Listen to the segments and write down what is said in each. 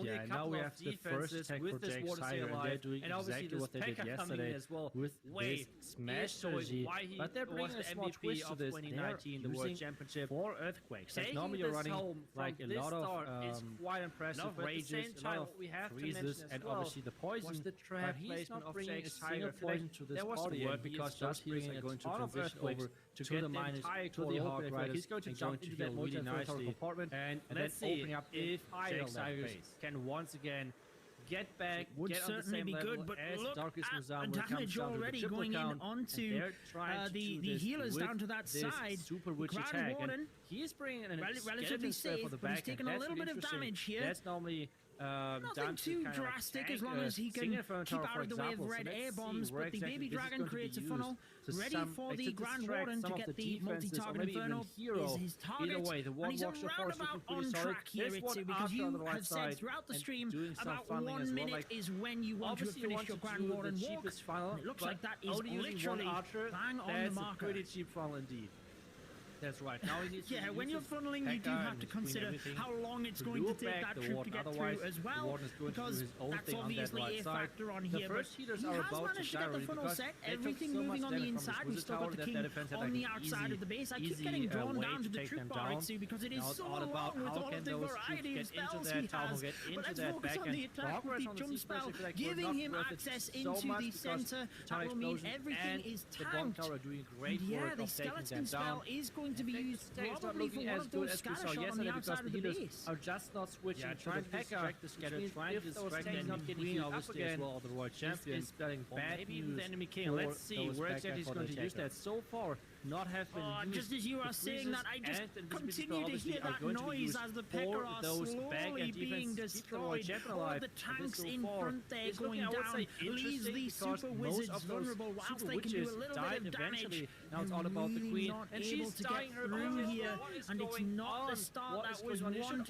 only a couple of defenses with this water stay alive, and obviously this pekka coming in as well. With Wait, smash showing why he but they're was bringing the a small twist MVP to of this. 2019, the World Championship. 4 earthquakes. Like Taking normally you're this running home like from a this lot start of is quite impressive. lot of But rages, at the same a lot time, of what we have to freezes, mention as and well obviously the poison. was the trap But he's placement not of bringing a Jake's single Tiger poison Flag. to this There was party the yet word because because those Spears are going to transition over to get the the minus entire to the Hawk Riders. He's going to jump into that really multi-filter nicely compartment, and let's then see opening up if Jake's Tigers face. can once again get back, would get on the certainly same be level good, but as look Darkest at Muzan the when it comes damage down to the already triple going in count, onto the healers down to that side. Super witch Grand attack. Warden, he is bringing an relatively safe, for the but back. he's taking a little bit of damage here. That's normally nothing too drastic as long as he can keep out of the way of red air bombs, but the baby dragon creates a funnel ready for the Grand Warden to get the multi-target inferno. Is his target, either way, the and he's roundabout on track here, Itsu, because you have said throughout the stream about 1 minute is when you want to finish your Grand Warden walk. It looks like that is literally bang on the marker. Pretty cheap funnel indeed. That's right. Now he needs to when you're funneling, you do have to consider how long it's going to take that troop to get through as well, because that's obviously a factor on here. But he has managed to get the funnel set, everything moving on the inside. We've still got the king on the outside of the base. I keep getting drawn down to the troop bar, Itsu, because it is so long with all of the variety of spells he has. But let's focus on the attack with the jump spell, giving him access into the center. That will mean everything is tanked. Yeah, the skeleton spell is going to be used probably for one of those scatter shots on the outside of the base. Are just not switching, trying to distract the scatter, trying to distract the not getting healed up again. As well, the world champion is spelling bad maybe even the enemy king. Let's see where exactly he's going to use that. So far, not have been used. Just as you are saying that, I just continue to hear that noise as the Pekka are slowly being destroyed. All the tanks in front there going down leaves the super wizards vulnerable whilst they can do a little bit of damage. Now it's all about the queen, and she's dying through here, and it's not the start that was wanted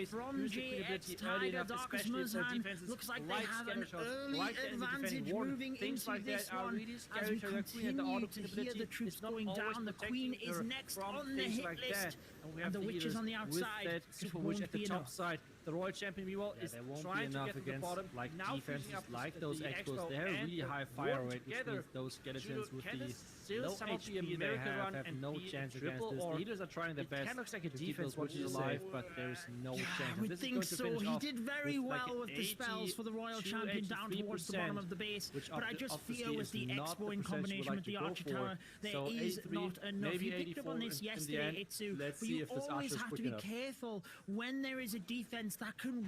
from JX Tiger. Darkest Muzan looks like they have an early advantage moving into this one as we continue to hear the troops going down. The queen is next on the hit list, and the witch is on the outside. Super witch at the top side. The Royal Champion meanwhile is trying to get to the bottom. Like defenses like those expos, they have a really high fire rate, which means those skeletons with the low HP they have no chance against this. The leaders are trying their best. It looks like a defense which is alive, but there is no chance. I would think so. He did very well with the spells for the Royal Champion down towards the bottom of the base, but I just feel with the expo in combination with the Archer Tower, there is not enough. You picked up on this yesterday, Itsu, but you always have to be careful when there is a defense that can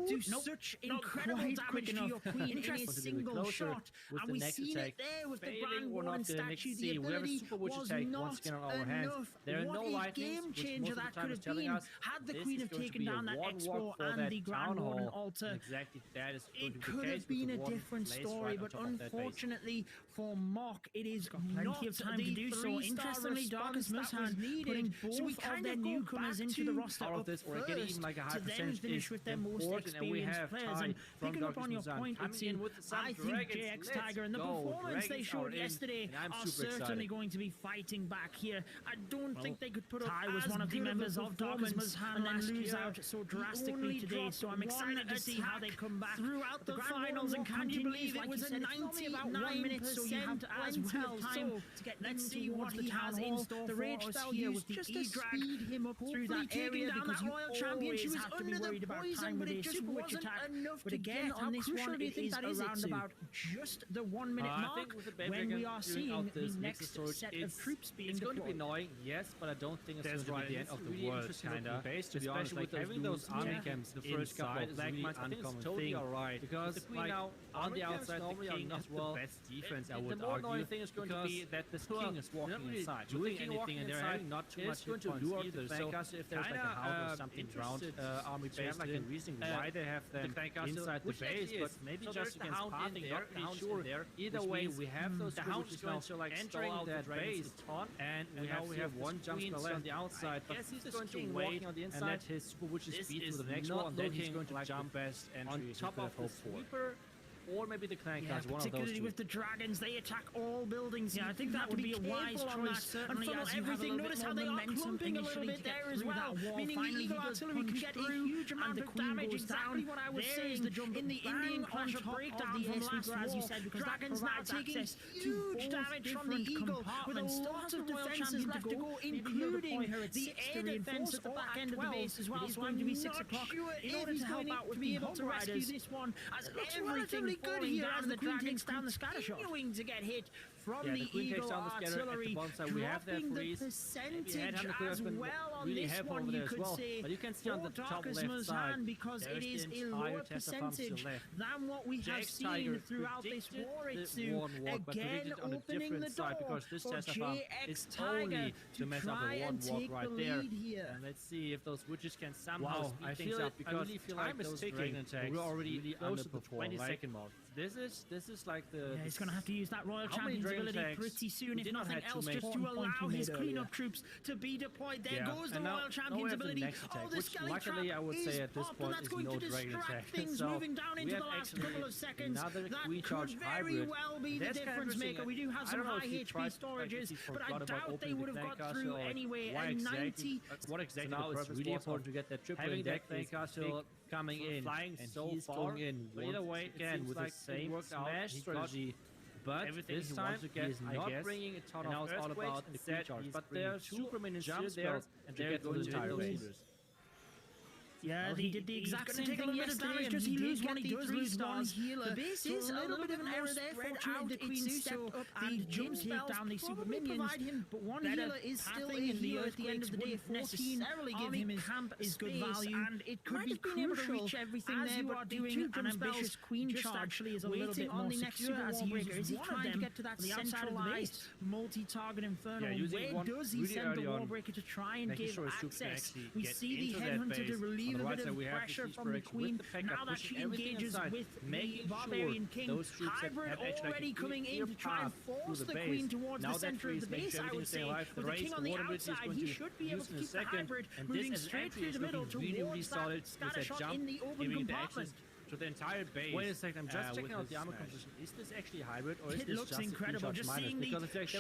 do such incredible damage to your queen in a single shot. And we've seen it there with the Grand Warden statue. The ability was not enough. What a game changer that could have been had the queen have taken down that expo and the Grand Warden altar. Exactly, that is it could have been a different story, but unfortunately for Mock, it is plenty of time to do so. Interestingly, Darkest Muzan putting both of their newcomers into the roster up first to then finish with their most experienced players. And picking up on your point, I think JX Tiger and the performance they showed yesterday are certainly going to be fighting back here. I don't think they could put up Ty was one of the members of Darkest Muzan and then lose out so drastically today, so I'm excited to see how they come back throughout the finals. And can you believe it was a 99 minutes, so you have as well time to get. Let's see what he has in store. The rage spell here with just to speed him up through that area, because you always have to be worried about time with a super witch attack. But again, on this one, it is around about just the 1 minute mark when we are seeing the next set of troops being deployed. It's going to be annoying, yes, but I don't think it's going to be the end of the world, kinda. Especially with having those army camps the first couple of black mines, I think it's totally alright, because the queen now on the outside, the king is the best defense, I would argue. The more thing is going to be that this king is walking inside, doing anything, and they're having not too much hit points either. So if there's like a hound or something around army base, like a reason why they have them inside the base, but maybe just against pathing, not pretty sure. Either way, we have those two which is going to like entering that base, and we have one jump spell on the outside, but he's going to wait on the inside and let his super witches beat to the next one, and then he's going to jump best on top of the sweeper. or maybe the clan Yeah, class, one of those particularly two. with the dragons, they attack all buildings. Yeah, I think that would be a wise choice. And funnel everything. Notice how they are clumping a little bit there as well, meaning the eagle artillery can get a huge amount of damage. Exactly what I was saying. In the Indian clash of breakdown from last war, as you said, because dragons now taking huge damage from the eagle, with a lot of defenses left to go, including the air defense at the back end of the base as well. So I'm going to be 6 o'clock in order to help out with the Hunter Riders. This one, as everything good here as the Queen takes down the scattershot, continuing to get hit from the eagle artillery, dropping the percentage as well on this one, you could say, but you can see on the top left side, because it is a lower percentage than what we have seen throughout this war. It's again opening the door for JX Tiger to try and take the lead here. And let's see if those witches can somehow speed things up, because time is ticking. We're already close to the 20-second mark. This is like the... Yeah, he's going to have to use that Royal Champion's ability pretty soon, if nothing else, just to allow his cleanup troops to be deployed. There goes the Royal Champion's ability. Oh, the Skelly Trap is popped, and that's going to distract things moving down into the last couple of seconds. That could very well be the difference maker. We do have some high HP storages, but I doubt they would have got through anyway. And 90... What exactly now it's really important to get that triple in deck castle coming in, flying and so he's far. Going in. But either way, again with the same smash strategy. But this time he is not bringing a ton of earthquakes instead, but there are super minions still there, and they're going to entire base. Yeah, he did the exact same thing yesterday, and he lose one, he does lose one healer. The base is a little bit of an error there. Fortunately, the Queen stepped up and James take down these super minions, but one healer is still a healer at the end of the day. 14 give him his camp is good value, and it could be crucial everything there, but doing an ambitious Queen charge is a little bit more secure as he uses one of them to get to that centralized multi-target inferno. Where does he send the Warbreaker to try and give access? We see the Headhunter to relieve a bit of pressure from the Queen now that she engages with the Barbarian King. Hybrid already coming in to try and force the Queen towards the center of the base, I would say. With the King on the outside, he should be able to keep the Hybrid moving straight through the middle towards that scattershot in the open compartment. To the entire base. Wait a second, I'm just checking out the armor composition. Is this actually hybrid, or is this just incredible? Just seeing the chain effect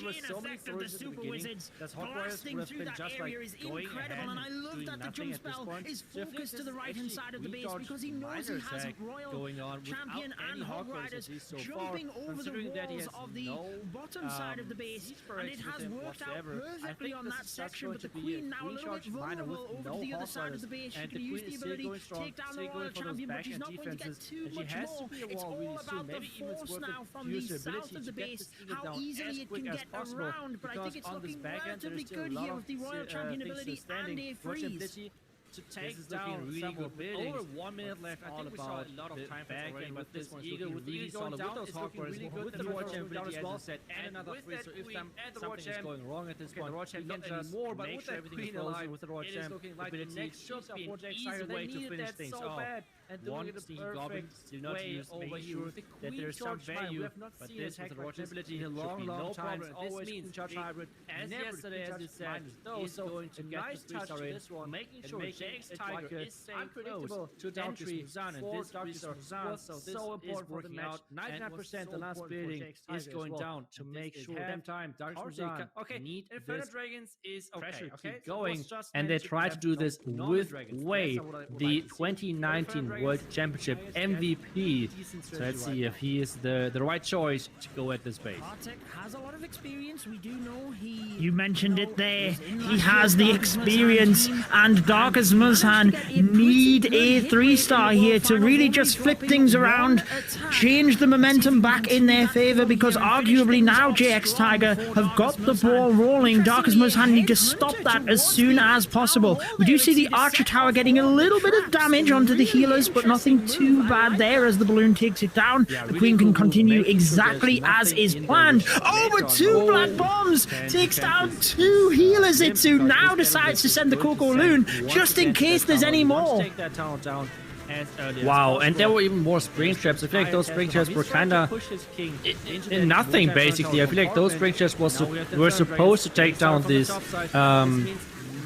of the Super Wizards blasting through that area is incredible, and I love that the jump spell is focused to the right-hand side of the base, because he knows he has a Royal Champion and Hog Riders jumping over the walls of the bottom side of the base, and it has worked out perfectly on that section, but the Queen now a little bit vulnerable over to the other side of the base. She can use the ability to take down the Royal Champion, but she's not going to get too much more. It's all about the force now from the south of the base, how easily it can get around, but I think it's looking relatively good here with the Royal Champion ability and a freeze. To take down really good buildings. Over 1 minute left. I think we saw a lot of time already, but this eagle with the eagle going down is looking really good. With the Royal Champion down as well, and another free. So if something is going wrong at this point, the Royal Champion not anymore, but with that Queen alive, with the Royal Champion, it is looking like the next should be an easy way to finish things off. And one Sea Goblin do not use, make sure that there is some value, but this with the Royal ability a long time. Always means charge hybrid, as yesterday as you said, is going to get the 3-star in, making sure JX Tiger is staying close to the entry Zan, and this Darkness Zan, so this is working out. 99% the last building is going down to make sure them time Darkness Zan need this Dragons is pressure keep going, and they try to do this with Wei, the 2019 World Championship MVP. So let's see if he is the right choice to go at this base. Bartek has a lot of experience. We do know he... You mentioned it there. He has the experience, and Darkest Muzhan need a 3-star here to really just flip things around, change the momentum back in their favor, because arguably now JX Tiger have got the ball rolling. Darkest Muzhan need to stop that as soon as possible. We do see the Archer Tower getting a little bit of damage onto the healers, but nothing too bad there as the balloon takes it down. The Queen can continue exactly as is planned. Oh, but 2 black bombs takes down 2 healers. Itsu now decides to send the Coco Loon just in case there's any more. Wow, and there were even more spring traps. I feel like those spring traps were kind of nothing, basically. I feel like those spring traps were supposed to take down this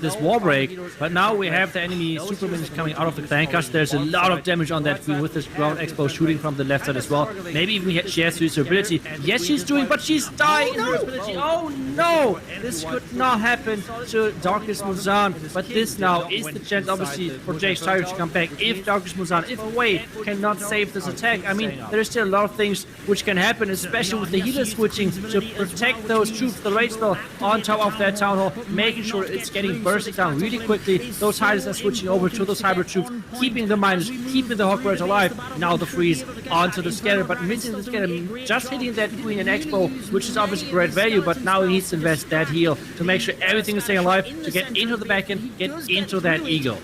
this war break. But now we have the enemy super minions coming out of the clan cache. There's a lot of damage on that queen with this ground expo shooting from the left side as well. Maybe even she has to use her ability. Yes, she's doing, but she's dying in her ability. Oh no! This could not happen to Darkest Muzan. But this now is the chance, obviously, for Jake's Tiger to come back. If Darkest Muzan, if Away cannot save this attack, I mean, there's still a lot of things which can happen, especially with the healer switching to protect those troops, the raid spell on top of that town hall, making sure it's getting bursting down really quickly. Those hiders are switching over to those hybrid troops, keeping the miners, keeping the Hawk Riders alive. Now the freeze onto the scatter, but missing the scatter, just hitting that queen and expo, which is obviously great value, but now he needs to invest that heal to make sure everything is staying alive, to get into the back end, get into that eagle.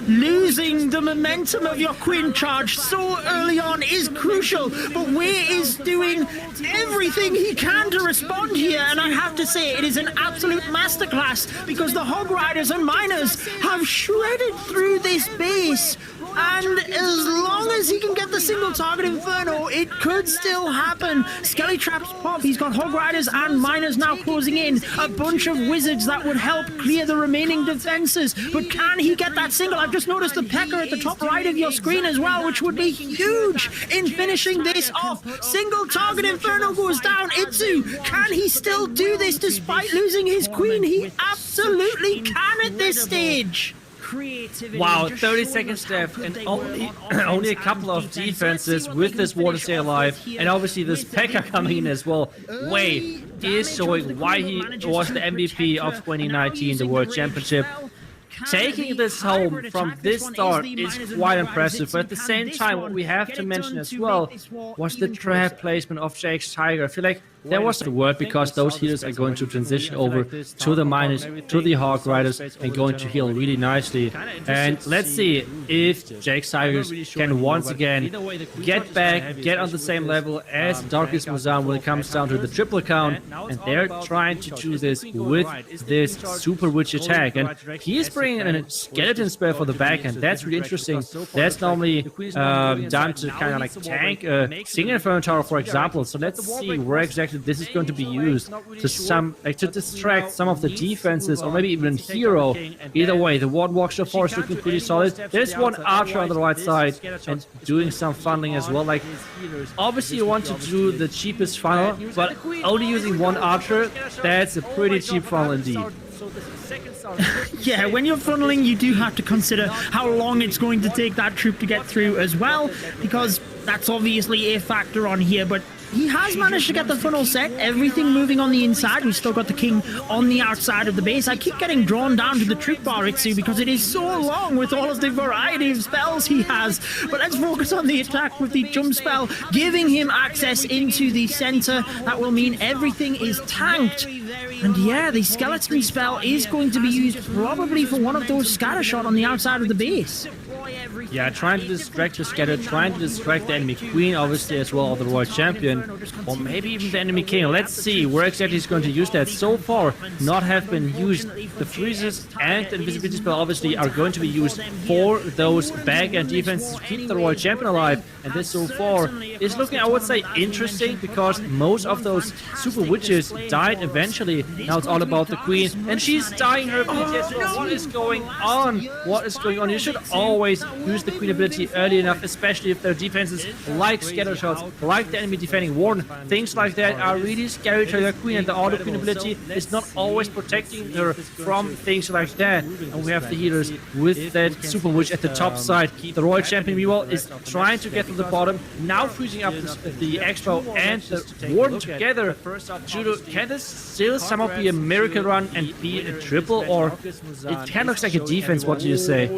Losing the momentum of your queen charge so early on is crucial, but Wei is doing everything he can to respond here, and I have to say it is an absolute masterclass because the Hog Riders and Miners have shredded through this base. And as long as he can get the single target Inferno, it could still happen. Skelly Traps pop. He's got Hog Riders and Miners now closing in. A bunch of Wizards that would help clear the remaining defenses. But can he get that single? I've just noticed the Pekka at the top right of your screen as well, which would be huge in finishing this off. Single target Inferno goes down. Itsu, can he still do this despite losing his queen? He absolutely can at this stage. Wow, 30 seconds left and only a couple of defenses with this war to stay alive, and obviously this Pekka coming in as well. Wei is showing why he was the MVP of 2019, the World Championship. Taking this home from this start is quite impressive, but at the same time, what we have to mention as well was the trap placement of Jake's Tiger. I feel like there was the word because those healers are going to transition over to the Miners, to the Hawk Riders, and going to heal really nicely. And let's see if Jake's Tigers can once again get back, get on the same level as Darkest Muzan when it comes down to the triple count. And they're trying to do this with this Super Witch attack. And he is bringing a skeleton spell for the back end. That's really interesting. That's normally done to kind of like tank a single Inferno Tower, for example. So let's see where exactly this is going to be used to distract some of the defenses, or maybe even hero. Either way, the one Walkshop Force is looking pretty solid. There's one archer on the right side and doing some funneling as well. Like, obviously you want to do the cheapest funnel, but only using one archer, that's a pretty cheap funnel indeed. Yeah, when you're funneling, you do have to consider how long it's going to take that troop to get through as well, because that's obviously a factor on here, but he has managed to get the funnel set, everything moving on the inside. We've still got the king on the outside of the base. I keep getting drawn down to the troop bar, Itsu, because it is so long with all of the variety of spells he has. But let's focus on the attack with the jump spell, giving him access into the center. That will mean everything is tanked. And yeah, the skeleton spell is going to be used probably for one of those scatter shot on the outside of the base. Yeah, trying to distract the scatter, trying to distract the enemy queen, obviously, as well, or the royal champion, or maybe even the enemy king. Let's see where exactly he's going to use that. So far, not have been used. The freezes and the invisibility spell, obviously, are going to be used for those back-end defenses to keep the royal champion alive. And this, so far, is looking, I would say, interesting, because most of those super witches died eventually. Now it's all about the queen, and she's dying her ability as well. What is going on? What is going on? You should always use the queen ability early enough, especially if their defenses like scatter shots, like the enemy defending warden. Things like that are really scary to their queen, and the auto queen ability is not always protecting her from things like that. And we have the healers with that super witch at the top side. The royal champion, meanwhile, is trying to get to the bottom, now freezing up the expo and the warden together. Judo, can this still somehow be a miracle run and be a triple, or it kind of looks like a defense? What do you say?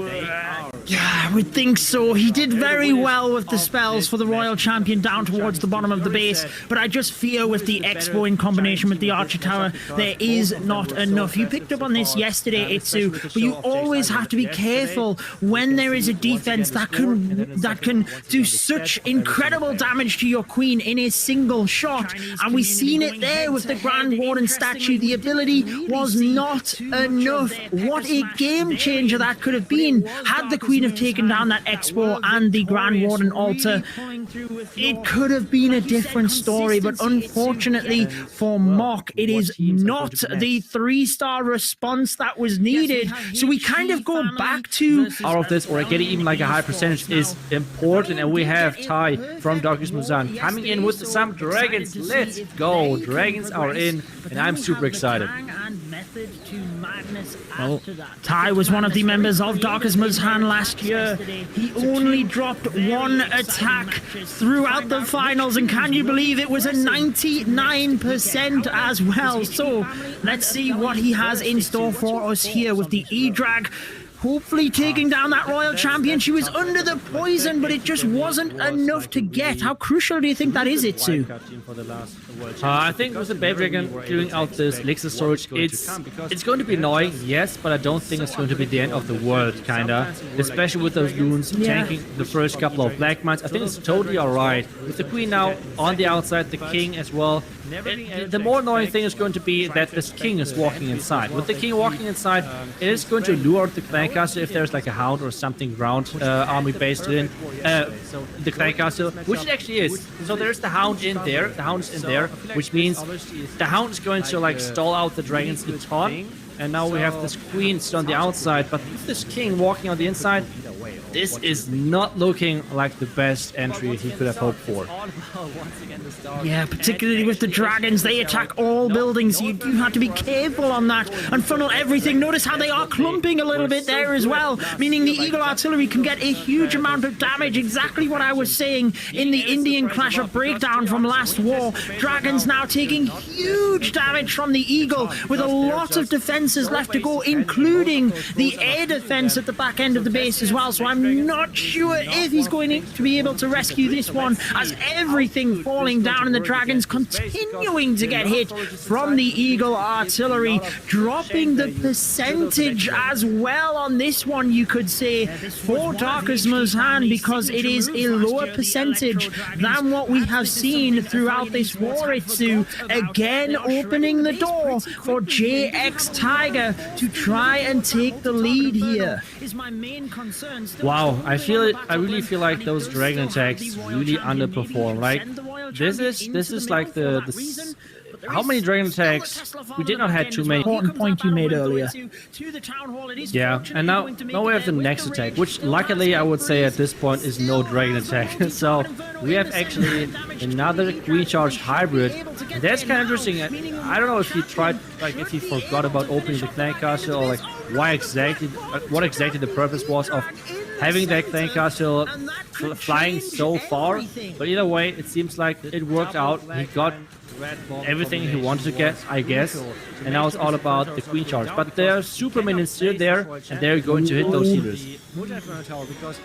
Yeah, I would think so. He did very well with the spells for the Royal Champion down towards the bottom of the base, but I just fear with the Expo in combination with the Archer Tower, there is not enough. You picked up on this yesterday, Itsu, but you always have to be careful when there is a defense that can do such incredible damage to your queen in a single shot, and we've seen it there with the Grand Warden statue. The ability was not enough. What a game changer that could have been had the queen queen have taken down that expo and the Grand Warden altar, it could have been a different story, but unfortunately for Mock, it is not the 3-star response that was needed. So we kind of go back to all of this, or getting even like a high percentage is important, and we have Ty from Darkest Musan coming in with some dragons. Let's go, dragons are in, and I'm super excited. Well, Ty was one of the members of Darkest Muzhan last year. He only dropped 1 attack throughout the finals, and can you believe it was a 99% as well? So let's see what he has in store for us here with the E-Drag. Hopefully taking down that royal champion. She was under the poison, but it just wasn't enough to get. How crucial do you think that is, Itsu? I think with the Babe Dragon clearing out this elixir storage, it's going to be annoying, yes, but I don't think it's going to be the end of the world, kinda. Especially with those loons tanking the first couple of black mines. I think it's totally alright. With the queen now on the outside, the king as well. The more annoying thing is going to be that this king is walking inside. With the king walking inside, it is going to lure out the clan castle if there's like a hound or something ground army based in the clan castle, which it actually is. So there's the hound in there, the hound's in there, which means the hound is going to like stall out the dragons a ton. And now we have this queen still on the outside, but with this king walking on the inside, this is not looking like the best entry he could have hoped for. Yeah, particularly with the dragons, they attack all buildings. You do have to be careful on that and funnel everything. Notice how they are clumping a little bit there as well, meaning the Eagle Artillery can get a huge amount of damage. Exactly what I was saying in the Indian Clash of Breakdown from last war. Dragons now taking huge damage from the Eagle with a lot of defenses left to go, including the air defense at the back end of the base as well. So I'm not sure if he's going to be able to rescue this one, as everything falling down and the dragons continuing to get hit from the Eagle Artillery, dropping the percentage as well on this one, you could say, for Darkest Muzhan, because it is a lower percentage than what we have seen throughout this war. Itsu again opening the door for JX Tiger to try and take the lead here. Wow, I really feel like those dragon attacks really underperform. Like this is like the how many dragon attacks? We did not have too many. Important point you made earlier. Yeah, and now we have the next attack, which luckily I would say at this point is no dragon attack. So we have actually another queen charge hybrid. And that's kind of interesting. I don't know if he tried, like if he forgot about opening the clan castle, or like what exactly the purpose was of having that clan castle flying so far. But either way, it seems like it worked out. He got everything he wanted to get, I guess, and now it's all about the queen charge. But there are super minions still there, and they're going to hit those healers.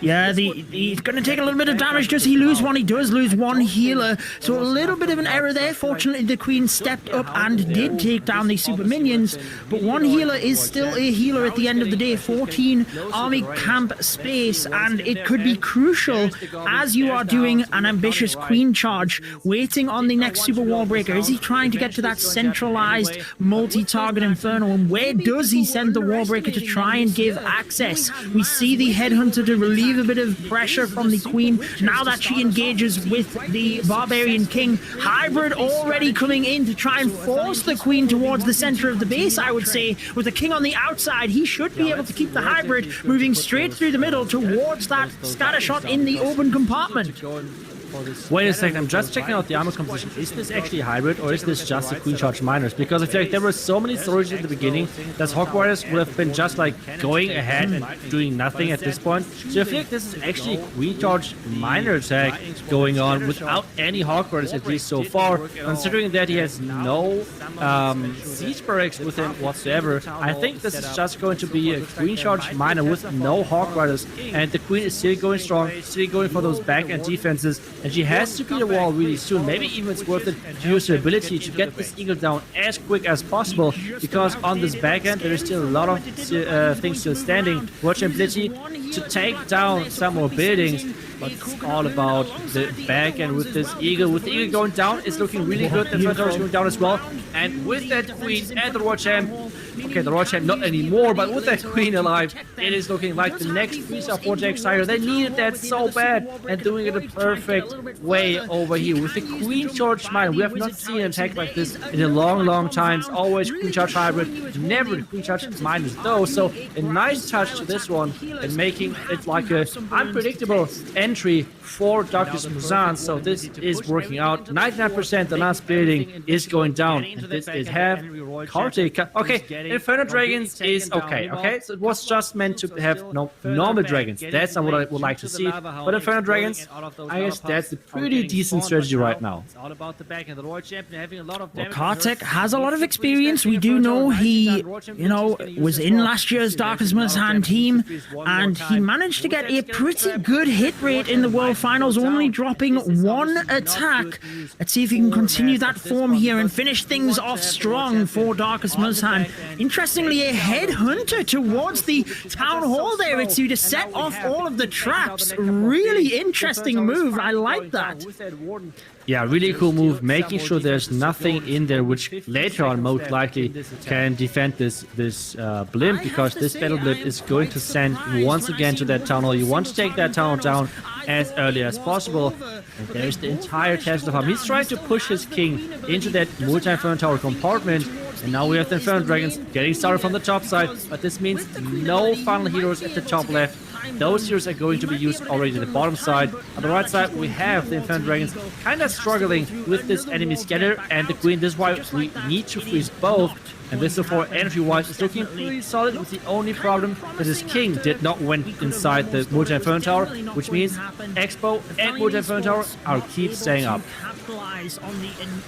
Yeah, he's going to take a little bit of damage. Does he lose one? He does lose one healer, so a little bit of an error there. Fortunately, the queen stepped up and did take down the super minions, but one healer is still a healer at the end of the day. 14 army camp space, and it could be crucial as you are doing an ambitious queen charge, waiting on the next super wall breaker. Is he trying to get to that centralized multi-target inferno, and where does he send the wall breaker to try and give access? We see the headhunter to relieve a bit of pressure from the queen now that she engages with the barbarian king. Hybrid already coming in to try and force the queen towards the center of the base, I would say. With the king on the outside, he should be able to keep the hybrid moving straight through the middle towards that scatter shot in the open compartment. Wait a second, I'm just checking out the armor composition. Is this actually a hybrid, or is this just the queen charge miners? Because I feel like there were so many storages at the beginning that Hog Warriors would have been just like going ahead and doing nothing at this point. So I feel like this is actually a queen charge miner attack going on without any Hog Warriors, at least so far. Considering that he has no siege barracks with him whatsoever, I think this is just going to be a queen charge miner with no Hog Warriors, and the queen is still going strong, still going for those back end defenses. And she has to beat the wall really soon. Maybe even it's worth it to use her ability to get this eagle down as quick as possible, because on this back end there is still a lot of things still standing. Watch her ability to take down some more buildings, but it's all about the back end with this eagle. With the eagle going down, it's looking really good. The front door is going down as well. And with that queen and the royal champ, Okay, the Royal Champ not anymore, but with that queen alive, it is looking like the next 3-star Vortex Tiger. They needed that so bad, and doing it a perfect way over here. With the Queen Charge Mine, we have not seen an attack like this in a long time. It's always Queen Charge Hybrid, never the Queen Charge Minus though. So a nice touch to this one, and making it like a unpredictable entry for Darkest Muzan. So this is working out. 99% the last building is going down, and this is have Kartik. Okay, Inferno Dragons is okay. Okay, so it was just meant to have no normal dragons. That's not what I would like to see. But Inferno Dragons, I guess that's a pretty decent strategy right now. Well, Kartik has a lot of experience. We do know he, was in last year's Darkest Muzan team, and he managed to get a pretty good hit rate in the World Finals, only dropping 1 attack. Let's see if he can continue that form here and finish things off strong for Darkest Muzan. Interestingly, a headhunter towards the Town Hall there, Itsu, to set off all of the traps. Really interesting move. I like that. Yeah, really cool move, making sure there's nothing in there which later on most likely can defend this blimp, because this battle blimp is going to send once again to that town hall. You want to take that town down as early as possible. And there's the entire Tesla farm. He's trying to push his king into that multi-inferno tower compartment. And now we have the Inferno Dragons getting started from the top side, but this means no final heroes at the top left. Those heroes are going to be used already at the bottom side. On the right side, we have the Inferno Dragons kind of struggling with this enemy scatter and the Queen. This is why we need to freeze both. And this support entry-wise is looking pretty solid. With the only problem that his king did not went inside the multi-inferno tower, which means Expo and multi-inferno tower are keep staying up.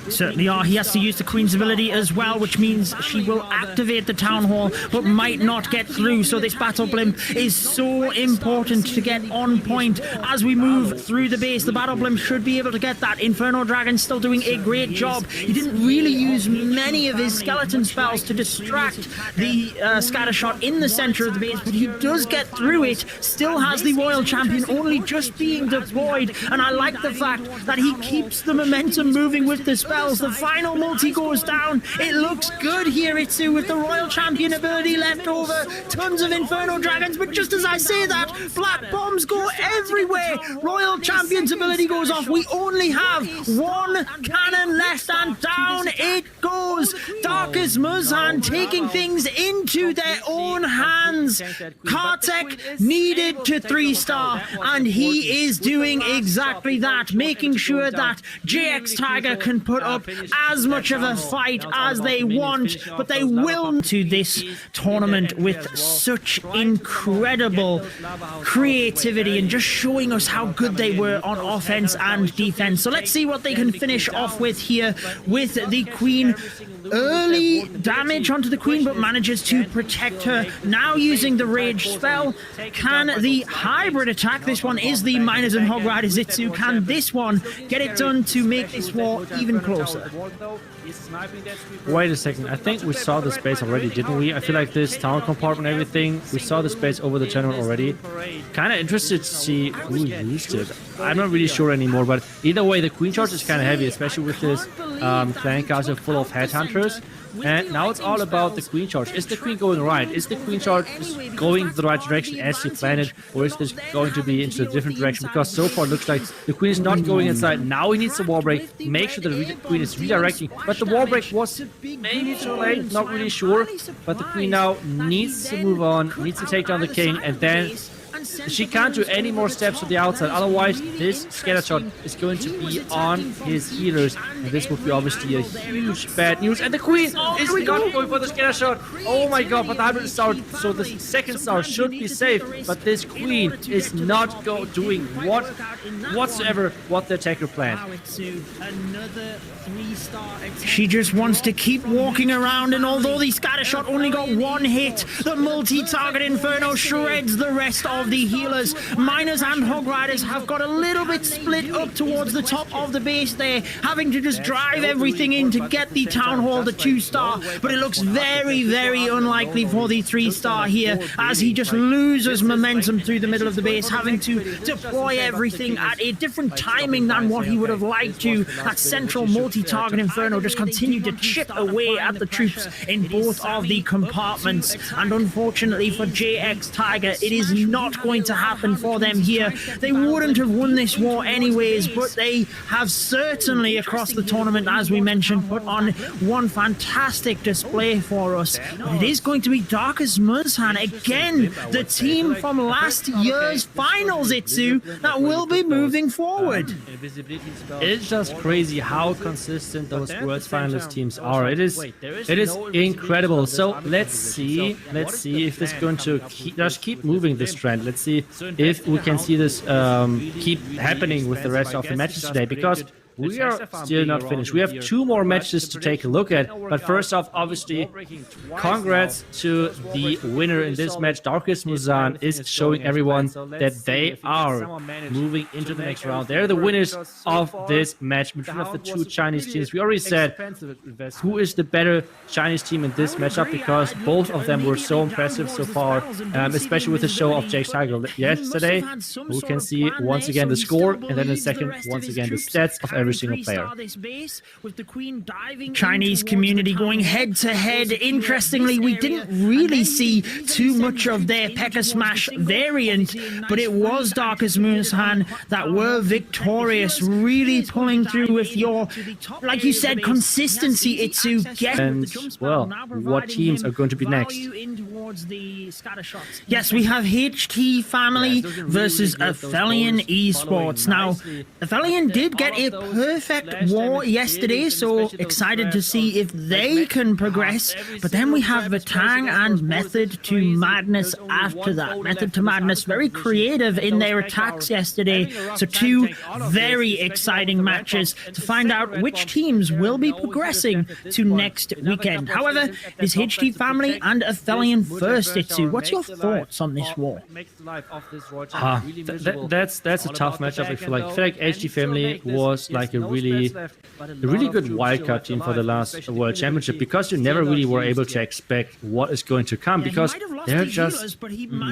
Certainly are. He has to use the Queen's ability as well, which means she will activate the Town Hall, but might not get through. So this battle blimp is so important to get on point as we move through the base. The battle blimp should be able to get that. Inferno Dragon still doing a great job. He didn't really use many of his skeleton spells to distract the scatter shot in the center of the base, but he does get through it. Still has the Royal Champion only just being deployed, and I like the fact that he keeps the momentum moving with the spells. The final multi goes down. It looks good here, Itsu, with the Royal Champion ability left over. Tons of Inferno Dragons, but just as I say that, Black Bombs go everywhere. Royal Champion's ability goes off. We only have 1 cannon left, and down it goes. Darkest Muzan taking things into their own hands. Kartik needed to 3-star, and he is doing exactly that, making sure that JX Tiger can put up as much of a fight as they want, but they will to this tournament with such incredible creativity and just showing us how good they were on offense and defense. So let's see what they can finish off with here with the Queen. Early damage onto the Queen, but manages to protect her. Now using the Rage spell. Can the hybrid attack, this one is the Miners and Hog Riders Itsu, can this one get it done to make this war even closer? Wait a second, I think we saw the space already, didn't we? I feel like this tower compartment and everything, we saw the space over the channel already. Kind of interested to see who used it. I'm not really sure anymore, but either way, the Queen Charge is kind of heavy, especially with this clan castle full of headhunters. And now it's all about the Queen Charge. Is the Queen going right? Is the Queen Charge going the right direction as she planned it? Or is this going to be into a different direction? Because so far it looks like the Queen is not going inside. Now he needs a wall break. Make sure the Queen is redirecting. But the wall break was maybe too late. Not really sure. But the Queen now needs to move on. Needs to take down the King. And then she can't do any more steps to the outside, otherwise this scatter shot is going to be on his healers, and this would be obviously a huge bad news. And the Queen is not going for the scatter shot. Oh my god, but the hybrid star, so the second star should be safe, but this Queen is not doing whatsoever what the attacker planned. She just wants to keep walking around, and although the scatter shot only got 1 hit, the multi-target Inferno shreds the rest of the the healers. Miners and Hog Riders have got a little bit split up towards the top of the base there, having to just drive everything in to get the Town Hall, the 2-star, but it looks very, very unlikely for the 3-star here, as he just loses momentum through the middle of the base, having to deploy everything at a different timing than what he would have liked to. That central multi-target Inferno just continued to chip away at the troops in both of the compartments, and unfortunately for JX Tiger, it is not going to happen for them here. They wouldn't have won this war anyways, but they have certainly across the tournament, as we mentioned, put on one fantastic display for us. But it is going to be Darkus Muzhan, again, the team from last year's finals, Itsu, that will be moving forward. It's just crazy how consistent those World Finalist teams are. It is incredible. So let's see if this is going to keep moving this trend. Let's see if we can see this keep happening with the rest of the matches today, because we are still not finished. We have 2 more matches to take a look at. But first off, obviously, congrats to the winner in this match. Darkus Muzhan is showing everyone that they are moving into the next round. They're the winners of this match between the 2 Chinese teams. We already said who is the better Chinese team in this matchup, because both of them were so impressive so far, especially with the show of Jake Tiger yesterday. We can see once again the score, and then in a second, once again the stats of every single player. Chinese community going head to head. Interestingly, we didn't really see too much of their Pekka Smash variant, but it was Darkus Muzhan that were victorious, really pulling through with your, like you said, consistency, Itsu. And, well, what teams are going to be next? Yes, we have HT Family versus Athelian Esports. Now, Athelian did get a perfect war yesterday, so excited to see if they can progress. But then we have Vatang and Method to Madness after that. Method to Madness, very creative in their attacks yesterday. So 2 very exciting matches to find out which teams will be progressing to next weekend. However, is HT Family and Athelian first, Itsu? What's your thoughts on this war? That's a tough matchup. I feel like HT Family was like a really good wildcard team for the last World Championship, because you never really were able to expect what is going to come, because they're just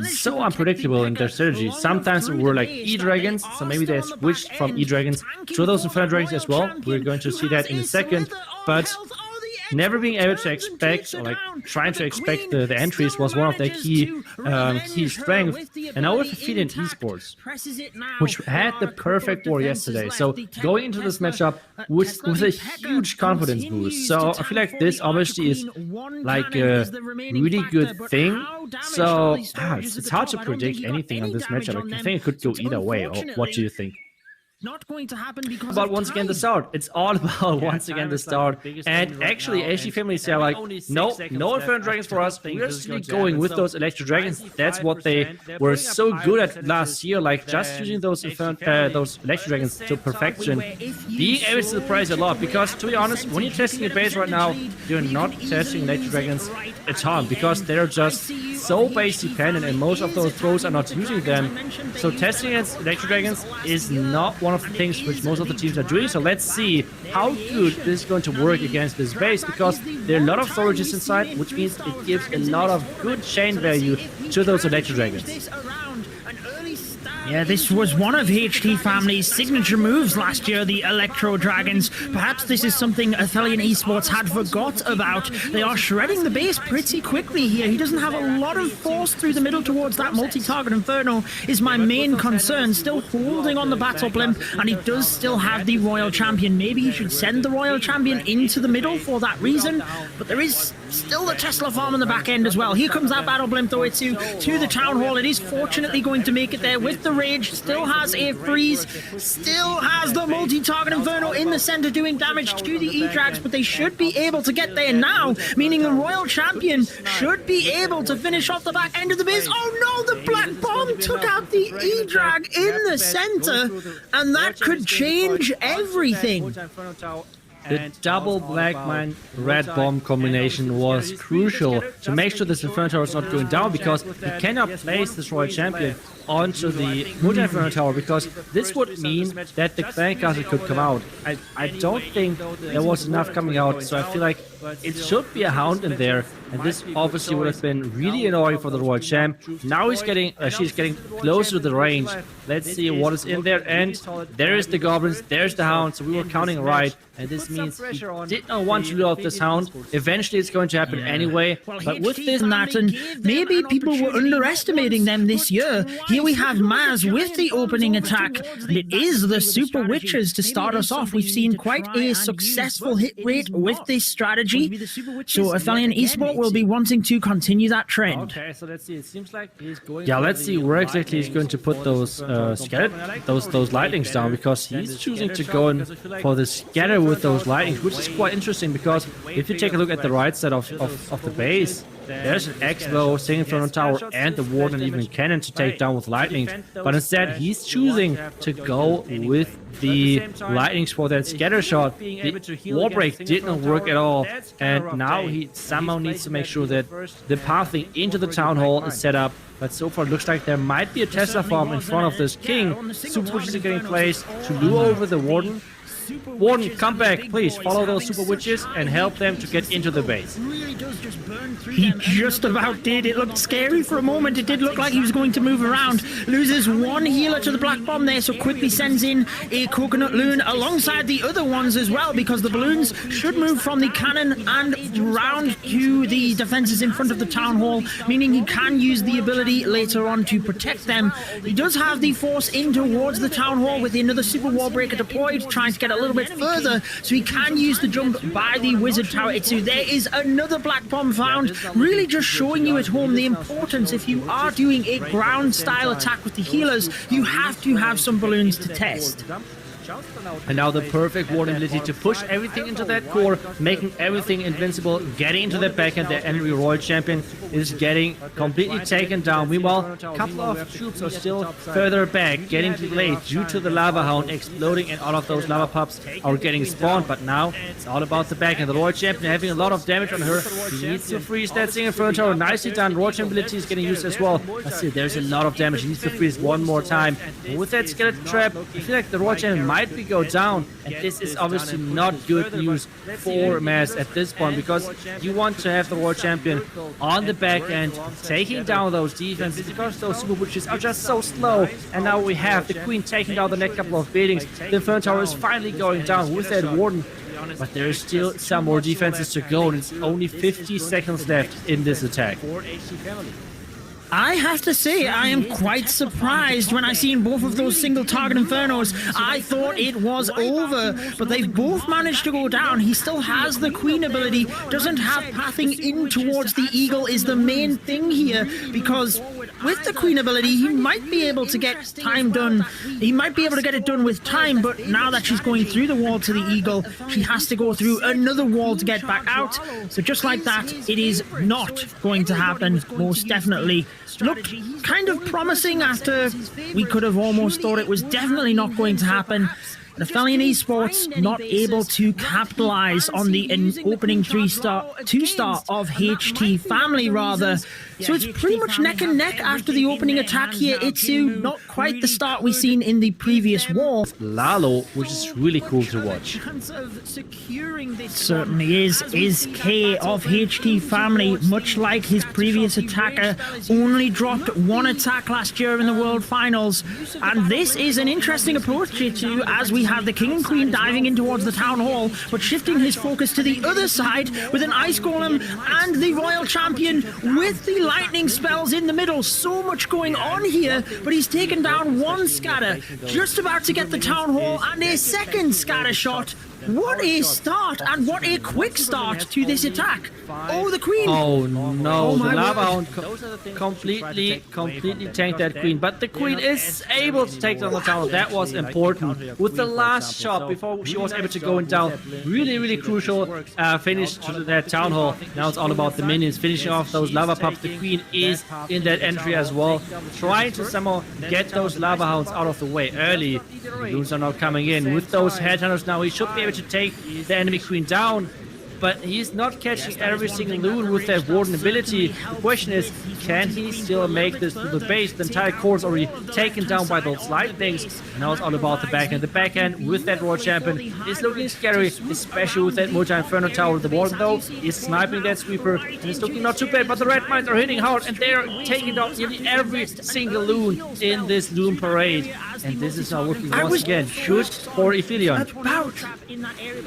so unpredictable in their strategy. Sometimes it were like E-Dragons, so maybe they switched from E-Dragons to those Inferno Dragons as well. We're going to see that in a second, but never being able to expect, or like trying to expect the entries was one of their key strengths. And now with Athelian Esports, which had the perfect war yesterday, so going into this matchup with a huge confidence boost. So I feel like this obviously is like a really good thing. So it's hard to predict anything on this matchup. I think it could go either way. Or what do you think? Not going to happen because about once again the start. It's all about once again the start. And actually, HT Family say like, no Inferno Dragons for us. We're actually going with those Electro Dragons. That's what they were so good at last year, like just using those Electro Dragons to perfection. Being able to surprise a lot, because to be honest, when you're testing a base right now, you're not testing Electro Dragons a ton, because they're just so base dependent, and most of those pros are not using them. So testing against Electro Dragons is not one of the things which most of the teams are doing. So let's see how good this is going to work against this base, because there are a lot of storages inside, which means it gives a lot of good chain value to those Electro Dragons. Yeah, this was one of HT Family's signature moves last year, the Electro Dragons. Perhaps this is something Athelian Esports had forgot about. They are shredding the base pretty quickly here. He doesn't have a lot of force through the middle towards that multi-target Inferno is my main concern. Still holding on the Battle Blimp, and he does still have the Royal Champion. Maybe he should send the Royal Champion into the middle for that reason, but there is still the Tesla farm on the back end as well. Here comes that Battle Blimp, though, to the Town Hall. It is fortunately going to make it there with the Rage. Still has a freeze, still has the multi-target Inferno in the center doing damage to the E-Drags, but they should be able to get there now, meaning the Royal Champion should be able to finish off the back end of the base. Oh no, the Black Bomb took out the E-Drag in the center, and that could change everything. The double Black Mine Red Bomb combination was crucial to make sure this Inferno Tower is not going down, because he cannot place this Royal Champion onto the multi-inferno tower, because this would mean that the clan castle could come out. I don't think there was enough coming out, so I feel like it should be a hound in there, and this obviously would have been really annoying for the royal champ. Now she's getting close to the range. Let's see what is in there, and there is the goblins, there's the hound, so we were counting right, and this means he did not want to lure out this hound. Eventually it's going to happen anyway, but with this and that, and maybe people were underestimating them this year. Here we have Maz with the opening attack, and it is the Super Witches to start us off. We've seen quite a successful hit rate with this strategy, so Athelian Esport will be wanting to continue that trend. Okay, so let's see. It seems like he's going. Yeah, let's see where exactly he's going to put those those lightnings down, because he's choosing to go in for the scatter with those lightnings, which is quite interesting, because if you take a look at the right side of the base, there's an X-Bow, Single Inferno Tower, and the Warden, and even Cannon to take down with lightnings. But instead, he's choosing to go with the lightnings for that scatter shot. The wall break did not work at all, and now he somehow needs to make sure that the pathing into the town hall is set up. But so far, it looks like there might be a Tesla farm in front of this king. Super Witches are getting placed to lure over the Warden. Warden, come back, please. Follow those Super Witches and help them to get into the base. He just about did. It looked scary for a moment. It did look like he was going to move around. Loses one healer to the Black Bomb there, so quickly sends in a Coconut Loon alongside the other ones as well, because the balloons should move from the cannon and round to the defenses in front of the Town Hall, meaning he can use the ability later on to protect them. He does have the force in towards the Town Hall with another Super Wall Breaker deployed, trying to get a little bit further, so he can use the jump by the Wizard Tower. There is another Black Bomb found, really just showing you at home the importance. If you are doing a ground style attack with the healers, you have to have some balloons to test. And now the perfect Warden ability to push everything into that core, making everything invincible, getting into the back, and the enemy royal champion is getting completely taken down. Meanwhile, a couple of troops are still further back, getting delayed due to the lava hound exploding, and all of those lava pups are getting spawned. But now it's all about the back, and the royal champion having a lot of damage on her. He needs to freeze that Single Inferno Tower. Nicely done. Royal champion ability is getting used as well. I see there's a lot of damage. He needs to freeze one more time. And with that skeleton trap, I feel like the royal champion might be go down, and this is obviously not good news for Maz at this point, because you want to have the royal champion on the back end taking down those defenses, because those Super Witches are just so slow. And now we have the queen taking down the next couple of buildings. The Inferno Tower is finally going down with that Warden, but there is still some more defenses to go, and it's only 50 seconds left in this attack. I have to say, I am quite surprised when I seen both of those single target Infernos. I thought it was over, but they've both managed to go down. He still has the Queen ability, doesn't have pathing in towards the Eagle is the main thing here, because with the Queen ability, he might be able to get time done. He might be able to get it done with time, but now that she's going through the wall to the Eagle, she has to go through another wall to get back out. So just like that, it is not going to happen, most definitely. Looked kind of promising after we could have almost thought it was definitely not going to happen. The Athelian Esports not able to capitalize on the opening two-star of HT family, rather. So it's pretty much neck and neck after the opening attack here. Itsu, not quite the start we've seen in the previous war. Lalo, which is really cool to watch. Certainly is K of HT family, much like his previous attacker, only dropped one attack last year in the World Finals. And this is an interesting approach to, as we have the King and Queen diving in towards the Town Hall, but shifting his focus to the other side with an Ice Golem and the Royal Champion with the lightning spells in the middle. So much going on here, but he's taken down one scatter, just about to get the Town Hall and a second scatter shot. What a start, and what a quick start to this attack. Oh, the Queen. Oh no, the lava hound completely tanked that Queen, but the Queen is able to take down the tower. That was important. With the last shot before she was able to go down, really crucial finish to that Town Hall. Now it's all about the minions finishing off those lava pups. The Queen is in that entry as well, trying to somehow get those lava hounds out of the way early. The balloons are now coming in with those headhunters. Now he should be able to take the enemy Queen down. but he's not catching every single loon with that warden ability. The question is, can he still make this to the base? The entire course already taken down by those lightnings. Now it's all about the backhand. The backhand with that Royal Champion is looking scary, especially with that multi-inferno tower. The warden though is sniping that sweeper, and it's looking not too bad, but the red mines are hitting hard, and they're taking down nearly every single loon in this loon parade. And this is now looking once again good for Ephelion. About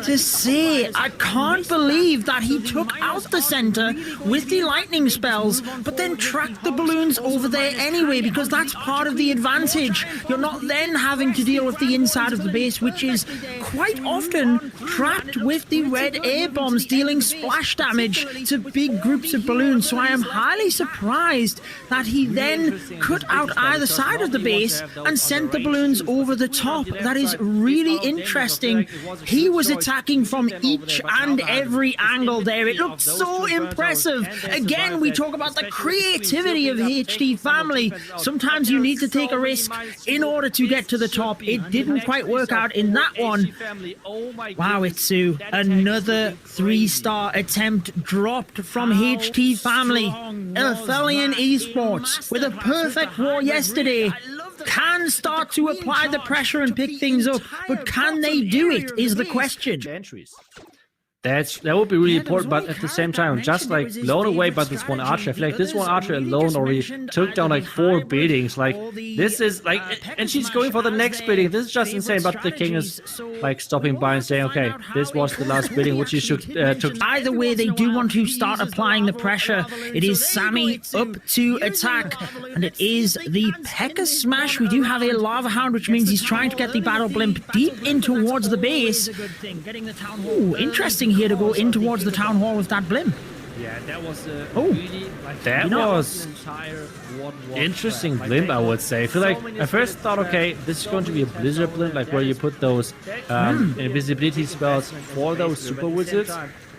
to say, I can't believe that he took out the center with the lightning spells, but then tracked the balloons over there anyway, because that's part of the advantage. You're not then having to deal with the inside of the base, which is quite often trapped with the red air bombs, dealing splash damage to big groups of balloons. So I am highly surprised that he then cut out either side of the base and sent the balloons over the top. That is really interesting. He was attacking from each and every angle there. It looked so impressive. Again, we talk about the creativity of HT family. Sometimes you need to take a risk in order to get to the top. It didn't quite work out in that one. Wow, Itsu, another 3-star attempt dropped from HT family. Ephelion Esports with a perfect war yesterday can start to apply the pressure and pick things up, but can they do it is the question. That would be really important, but at the same time, I'm just like blown away by this one archer. I feel like this one archer alone already took down like 4 buildings. Like, this is like, and she's going for the next building. This is just insane, but the king is like stopping by and saying, okay, this was the last building which he took. Either way, they do want to start applying the pressure. It is Sammy up to attack, and it is the Pekka smash. We do have a lava hound, which means he's trying to get the battle blimp deep in towards the base. Ooh, interesting here to go in towards the town hall with that blimp. Yeah, that was really, like, that was interesting blimp, I would say. I feel like I first thought, okay, this is going to be a blizzard blimp, like where you put those invisibility spells for those super wizards.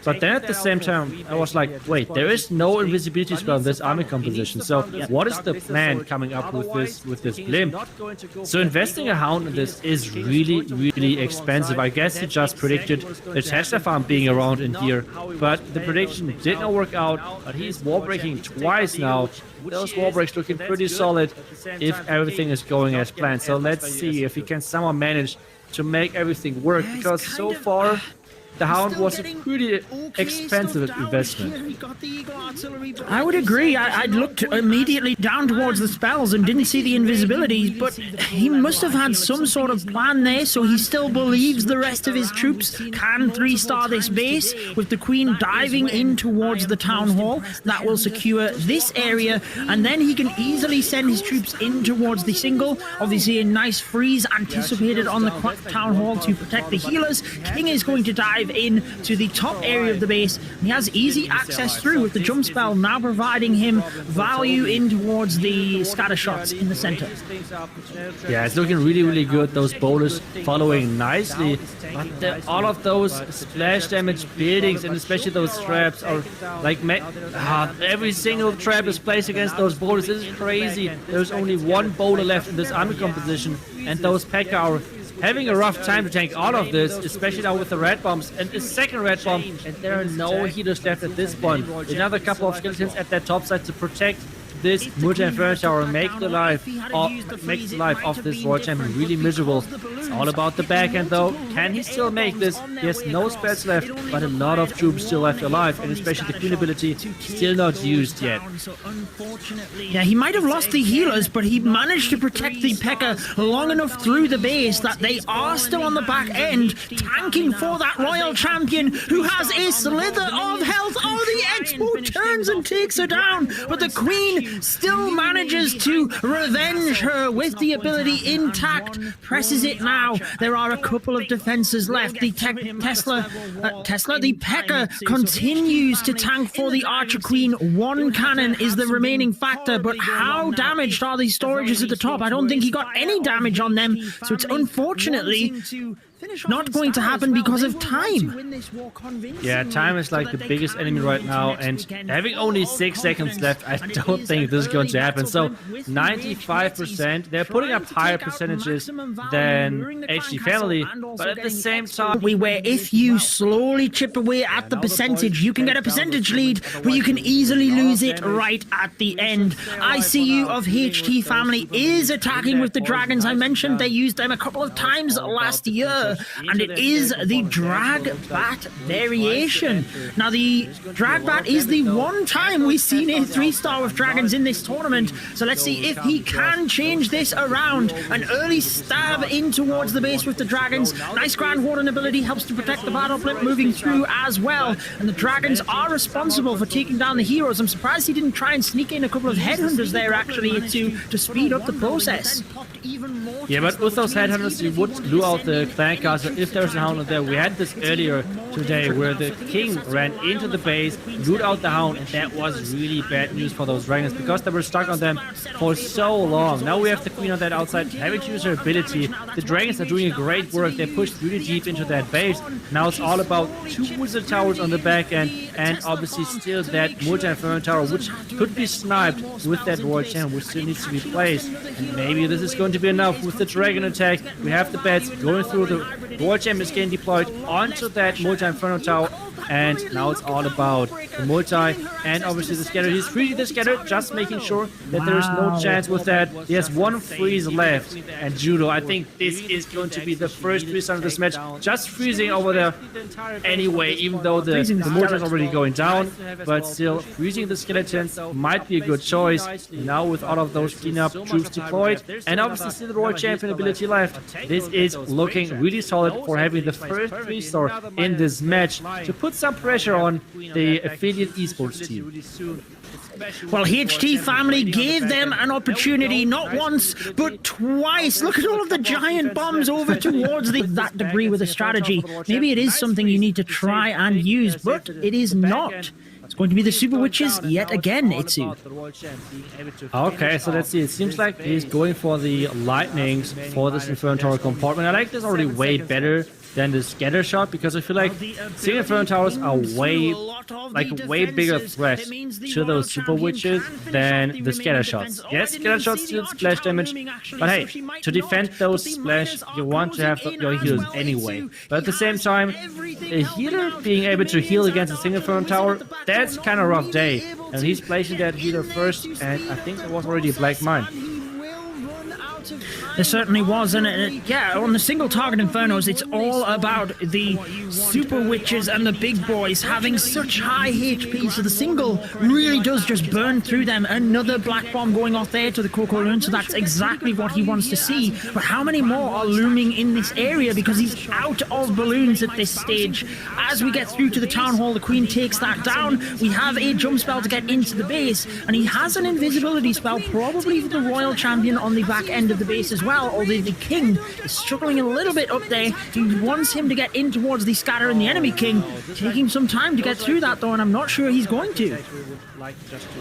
But then at the same time, I was like, wait, there is no invisibility spell in this army composition. So what is the plan coming up with this blimp? So investing a hound in this is really, really expensive. I guess he just predicted the Tesla farm being around in here, but the prediction did not work out. But he's wall breaking twice now. Those wall breaks looking pretty solid if everything is going as planned. So let's see if he can somehow manage to make everything work, because so far the hound was a pretty expensive investment. I would agree. I looked immediately down towards the spells and didn't see the invisibilities, but he must have had some sort of plan there, so he still believes the rest of his troops can 3-star this base, with the queen diving in towards the town hall. That will secure this area, and then he can easily send his troops in towards the single. Obviously a nice freeze anticipated on the town hall to protect the healers. King is going to dive in to the top area of the base. He has easy access through with the jump spell, now providing him value in towards the scatter shots in the center. Yeah, it's looking really, really good. Those boulders following nicely, but all of those splash damage buildings, and especially those traps, are like every single trap is placed against those boulders. This is crazy. There's only 1 boulder left in this army composition, and those Pekka are having a rough time to tank all of this, especially now with the red bombs and the second red bomb, and there are no healers left at this point. Another couple of skeletons at that top side to protect this multi-inferno tower and make the life of this Royal Champion really miserable. It's all about the backhand though. Can he still make this? He has no spells left, but a lot of troops still left alive, and especially the queen ability still not used yet. Yeah, he might have lost the healers, but he managed to protect the Pekka long enough through the base that they are still on the back end, tanking for that Royal Champion who has a slither of health. Oh, the Expo turns and takes her down, but the queen still manages to revenge her with the ability intact. Presses it now. There are a couple of defenses left. The the Pekka continues to tank for the Archer Queen. 1 cannon is the remaining factor, but how damaged are these storages at the top? I don't think he got any damage on them, so it's unfortunately Not going to happen because of time. Yeah, time is like the biggest enemy right now, and having only 6 seconds left, I don't think this is going to happen. So 95%, they're putting up higher percentages than HD Family, but at the same time, where if you slowly chip away at the percentage, you can get a percentage lead, but you can easily lose it right at the end. ICU of HT Family is attacking with the dragons. I mentioned they used them a couple of times last year, and it is the drag bat variation. Now the drag bat is the one time we've seen a 3-star with dragons in this tournament, so let's see if he can change this around. An early stab in towards the base with the dragons. Nice Grand Warden ability helps to protect the battle blimp moving through as well, and the dragons are responsible for taking down the heroes. I'm surprised he didn't try and sneak in a couple of headhunters there actually to speed up the process. Yeah, but with those headhunters, you would lure out the clan castle if there's a hound there. We had this earlier today where the king ran into the base, lured out the hound, and that was really bad news for those dragons because they were stuck on them for so long. Now we have the queen on that outside having to use her ability. The dragons are doing a great work. They pushed really deep into that base. Now it's all about 2 wizard towers on the back end, and obviously still that multi-inferno tower, which could be sniped with that royal champion, which still needs to be placed. And maybe this is going to be enough with the dragon attack. We have the bats going through. The royal champion is getting deployed onto that multi-inferno tower, and now it's all about the multi and obviously the scatter. He's freezing the scatter, just making sure that there is no chance with that. He has 1 freeze left, and Judo, I think this is going to be the first freeze of this match, just freezing over there anyway, even though the multi is already going down, but still freezing the skeletons might be a good choice. Now with all of those cleanup troops deployed, and obviously still the royal champion ability left, this is looking really solid for having the first 3-star in this match to put some pressure on the affiliate esports team. Well, HT Family gave them an opportunity, not once, but twice. Look at all of the giant bombs over towards that degree with a strategy. Maybe it is something you need to try and use, but it is not. It's going to be the Super Witches yet again, Itsu. Okay, so let's see. It seems like he's going for the lightnings for this Inferno Tower compartment. I like this already way better than the scatter shot, because I feel like single Inferno Towers are way bigger threat to those Super Witches than the scatter shots. Yes, scatter shots still splash damage, but hey, to defend those splash, you want to have your healers anyway. But at the same time, a healer being able to heal against a single Inferno Tower, that's kind of a rough day. And he's placing that healer first, and I think there was already a Black Mine. There certainly was, and yeah, on the single target Infernos, it's all about the Super Witches and the big boys having such high HP, so the single really does just burn through them. Another Black Bomb going off there to the Coco Rune, so that's exactly what he wants to see. But how many more are looming in this area, because he's out of balloons at this stage. As we get through to the Town Hall, the Queen takes that down. We have a jump spell to get into the base, and he has an invisibility spell, probably for the Royal Champion on the back end of the base as well, although the King is struggling a little bit up there. He wants him to get in towards the scatter and the enemy King, taking some time to get through that though, and I'm not sure he's going to.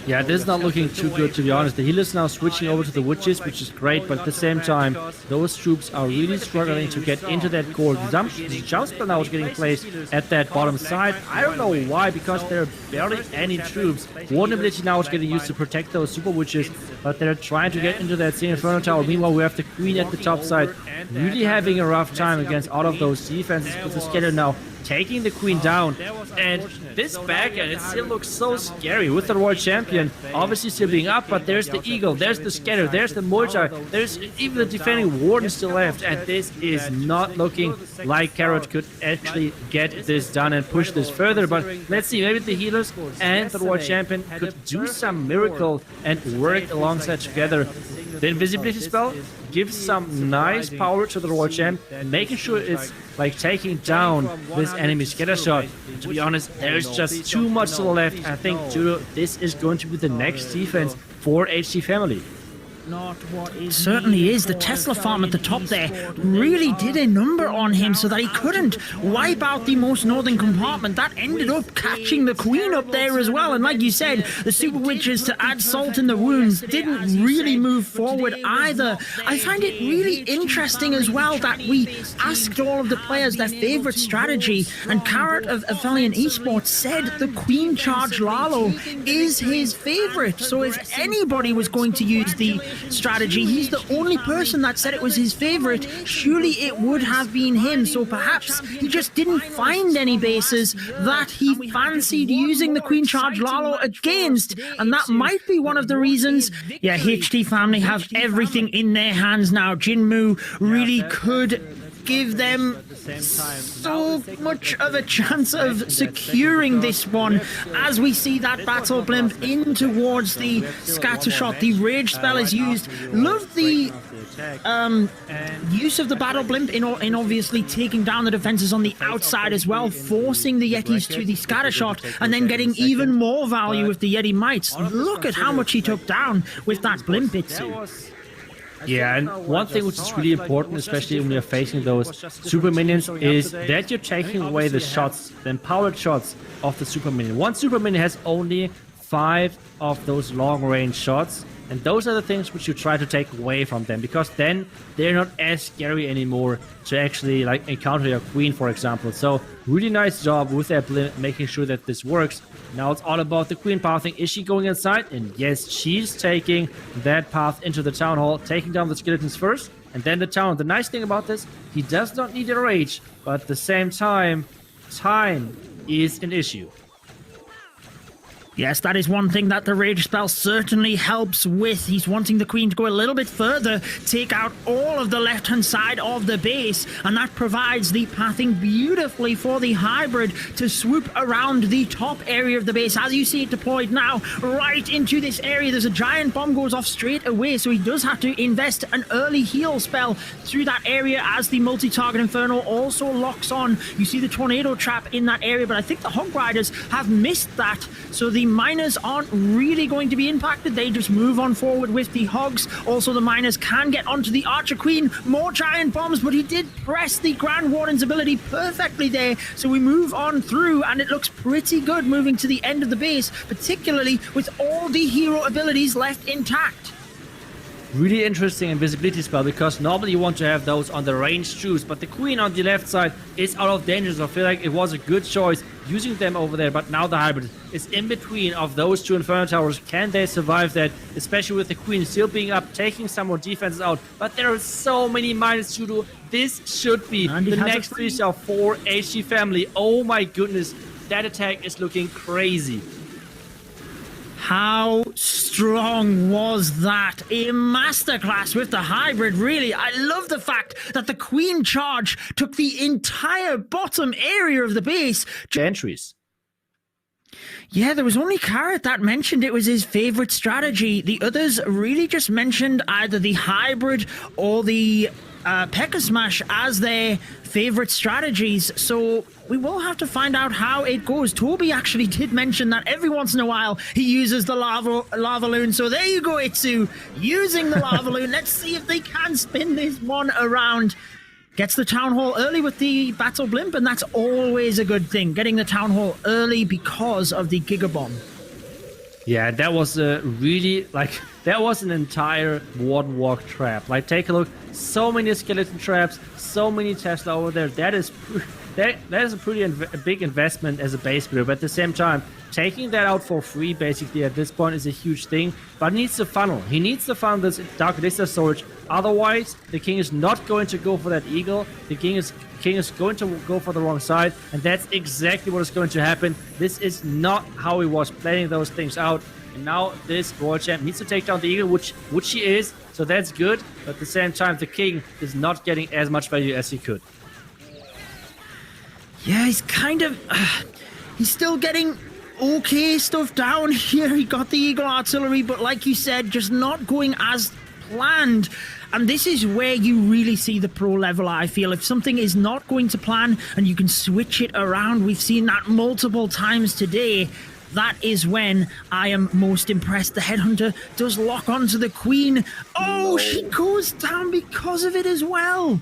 Yeah, this is not looking too good, to be honest. The healers now switching over to the witches, which is great, but at the same time, those troops are really struggling to get into that gold. The jump spell now is getting placed at that bottom side. I don't know why, because there are barely any troops. Warden ability now is getting used to protect those super witches, but they're trying to get into that single Inferno Tower. Meanwhile, we have the Queen at the top side, really having a rough time against all of those defenses, with the scatter now taking the Queen down. And this back end, it still looks so scary with the Royal Champion obviously still being up, but there's the Eagle, there's the Scatter, there's the Multi, there's even the defending Warden still left, and this is not looking like Carrot could actually get this done and push this further. But let's see, maybe the healers and the Royal Champion could do some miracle and work alongside together. The invisibility spell gives some nice power to the Royal Champ, making sure it's like taking down this enemy scatter shot. To be honest, there's just too much to the left. I think Judo, this is going to be the next defense for HT Family. Certainly is. The Tesla farm at the top there really did a number on him so that he couldn't wipe out the most northern compartment. That ended up catching the queen up there as well. And like you said, the super witches, to add salt in the wounds, didn't really move forward either. I find it really interesting as well that we asked all of the players their favorite strategy, and Carrot of Aphelion Esports said the Queen Charge Lalo is his favorite. So if anybody was going to use the strategy, he's the only person that said it was his favorite. Surely it would have been him. So perhaps he just didn't find any bases that he fancied using the Queen Charge Lalo against, and that might be one of the reasons. Yeah, HT family have everything in their hands now. Jinmu really could give them so much of a chance of securing this one, as we see that battle blimp in towards the scatter shot. The rage spell is used. Love the use of the battle blimp in obviously taking down the defenses on the outside as well, forcing the Yetis to the scatter shot, and then getting even more value with the Yeti mites. Look at how much he took down with that blimp, Itsu. Yeah, and one thing which is really important, especially when you're facing those super minions, is that you're taking away the shots, the empowered shots of the super minion. One super minion has only 5 of those long-range shots, and those are the things which you try to take away from them, because then they're not as scary anymore to actually like encounter your queen, for example. So really nice job with their blimp, making sure that this works. Now it's all about the queen pathing. Is she going inside? And yes, she's taking that path into the town hall, taking down the skeletons first, and then the town. The nice thing about this, he does not need a rage, but at the same time is an issue. Yes, that is one thing that the rage spell certainly helps with. He's wanting the queen to go a little bit further, take out all of the left-hand side of the base, and that provides the pathing beautifully for the hybrid to swoop around the top area of the base. As you see it deployed now, right into this area, there's a giant bomb goes off straight away, so he does have to invest an early heal spell through that area as the multi-target inferno also locks on. You see the tornado trap in that area, but I think the hog riders have missed that, so the miners aren't really going to be impacted. They just move on forward with the hogs. Also, the miners can get onto the Archer Queen. More giant bombs, but he did press the Grand Warden's ability perfectly there. So we move on through, and it looks pretty good moving to the end of the base, particularly with all the hero abilities left intact. Really interesting invisibility spell, because normally you want to have those on the ranged Jews, but the queen on the left side is out of danger, so I feel like it was a good choice using them over there. But now the hybrid is in between of those two Inferno Towers. Can they survive that, especially with the queen still being up, taking some more defenses out? But there are so many minus to do. This should be the next 3-star for HG family. Oh my goodness, that attack is looking crazy. How strong was that? A masterclass with the hybrid, really. I love the fact that the Queen Charge took the entire bottom area of the base. Entries. Yeah, there was only Carrot that mentioned it was his favorite strategy. The others really just mentioned either the hybrid or the Pekka Smash as their favorite strategies. So we will have to find out how it goes. Toby actually did mention that every once in a while he uses the lava loon. So there you go, Itsu, using the lava loon. Let's see if they can spin this one around. Gets the town hall early with the battle blimp, and that's always a good thing, getting the town hall early because of the gigabomb. Yeah, that was really, like, that was an entire Warden Walk trap. Like, take a look, so many skeleton traps, so many Tesla over there. That is a pretty big investment as a base builder, but at the same time, taking that out for free basically at this point is a huge thing. But he needs to funnel. He needs to funnel this Dark Elixir storage. Otherwise, the king is not going to go for that eagle. The king is going to go for the wrong side, and that's exactly what is going to happen. This is not how he was planning those things out. And now this Royal Champ needs to take down the eagle, which he is, so that's good. But at the same time, the king is not getting as much value as he could. Yeah, he's kind of... he's still getting okay stuff down here. He got the Eagle Artillery, but like you said, just not going as planned. And this is where you really see the pro level, I feel. If something is not going to plan and you can switch it around, we've seen that multiple times today, that is when I am most impressed. The headhunter does lock onto the queen. Oh, she goes down because of it as well.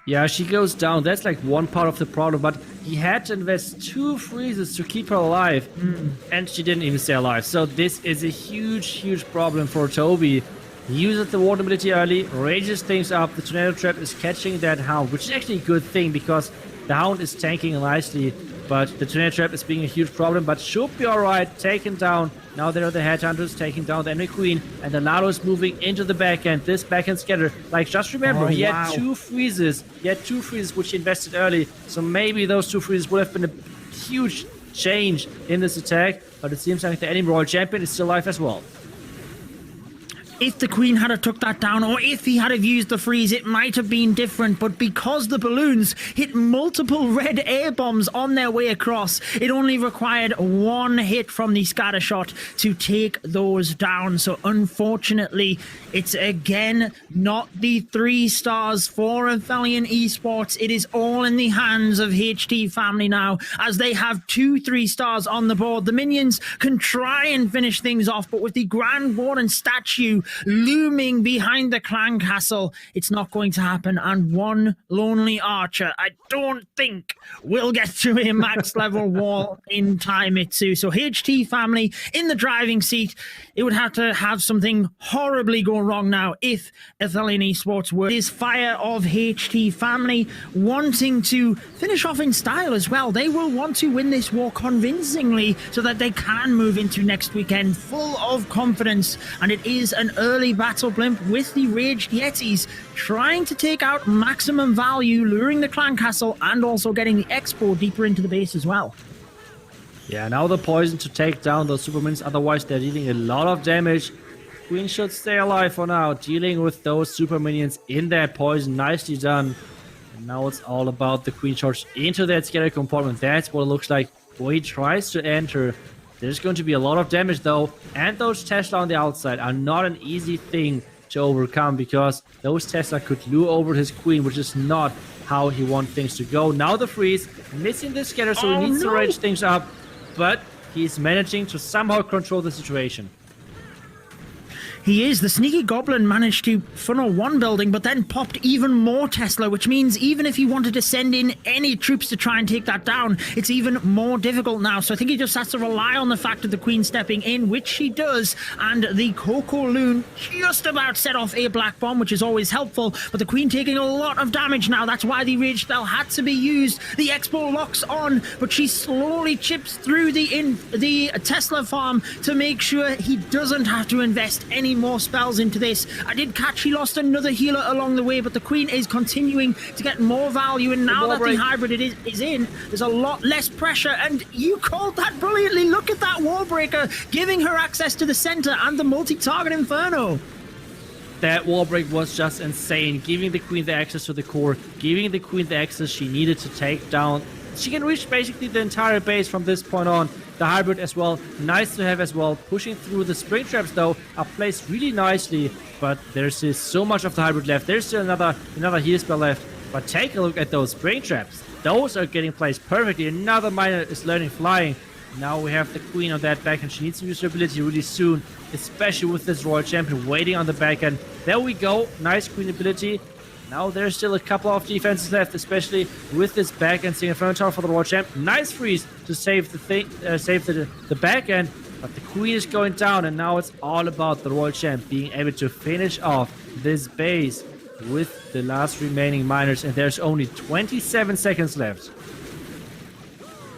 Yeah, she goes down. That's like one part of the problem, but he had to invest 2 freezes to keep her alive, and she didn't even stay alive. So this is a huge, huge problem for Toby. He uses the water ability early, rages things up. The tornado trap is catching that hound, which is actually a good thing because the hound is tanking nicely, but the tornado trap is being a huge problem, but should be alright. Taken down. Now there are the headhunters taking down the enemy queen, and the Lalo is moving into the backhand. This backhand scatter, like, just remember, he had 2 freezes. He had 2 freezes, which he invested early, so maybe those 2 freezes would have been a huge change in this attack, but it seems like the enemy royal champion is still alive as well. If the queen had took that down, or if he had used the freeze, it might have been different. But because the balloons hit multiple red air bombs on their way across, it only required 1 hit from the scatter shot to take those down. So unfortunately, it's again not the 3 stars for Athelian Esports. It is all in the hands of HT family now, as they have 2 3 stars on the board. The minions can try and finish things off, but with the Grand Warden statue looming behind the clan castle, it's not going to happen. And one lonely archer, I don't think, will get to a max level wall in time, Itsu. So HT family in the driving seat. It would have to have something horribly go wrong now if Athelian Esports were. This fire of HT family wanting to finish off in style as well. They will want to win this war convincingly so that they can move into next weekend full of confidence. And it is an early battle blimp with the Raged Yetis trying to take out maximum value, luring the clan castle and also getting the expo deeper into the base as well. Yeah, now the poison to take down those super minions, otherwise they're dealing a lot of damage. Queen should stay alive for now, dealing with those super minions in that poison. Nicely done. And now it's all about the queen charge into that scatter compartment. That's what it looks like. Boy, he tries to enter. There's going to be a lot of damage though, and those Tesla on the outside are not an easy thing to overcome because those Tesla could lure over his queen, which is not how he wants things to go. Now the freeze, missing the scatter, so he needs to range things up, but he's managing to somehow control the situation. He is. The sneaky goblin managed to funnel 1 building, but then popped even more Tesla, which means even if he wanted to send in any troops to try and take that down, it's even more difficult now. So I think he just has to rely on the fact of the queen stepping in, which she does, and the Coco Loon just about set off a black bomb, which is always helpful, but the queen taking a lot of damage now. That's why the rage spell had to be used. The expo locks on, but she slowly chips through the Tesla farm to make sure he doesn't have to invest any more spells into this. I did catch he lost another healer along the way, but the queen is continuing to get more value, and now that the hybrid is in, there's a lot less pressure, and you called that brilliantly. Look at that wall breaker, giving her access to the center and the multi-target inferno. That wall break was just insane, giving the queen the access to the core, giving the queen the access she needed to take down. She can reach basically the entire base from this point on. The hybrid as well, nice to have as well. Pushing through the spring traps though are placed really nicely, but there's still so much of the hybrid left. There's still another heal spell left, but take a look at those spring traps. Those are getting placed perfectly. Another miner is learning flying. Now we have the queen on that back, and she needs to use her ability really soon, especially with this royal champion waiting on the back end. There we go, nice queen ability. Now there's still a couple of defenses left, especially with this back end single front tower for the royal champ. Nice freeze to save the back end, but the queen is going down, and now it's all about the royal champ being able to finish off this base with the last remaining miners, and there's only 27 seconds left.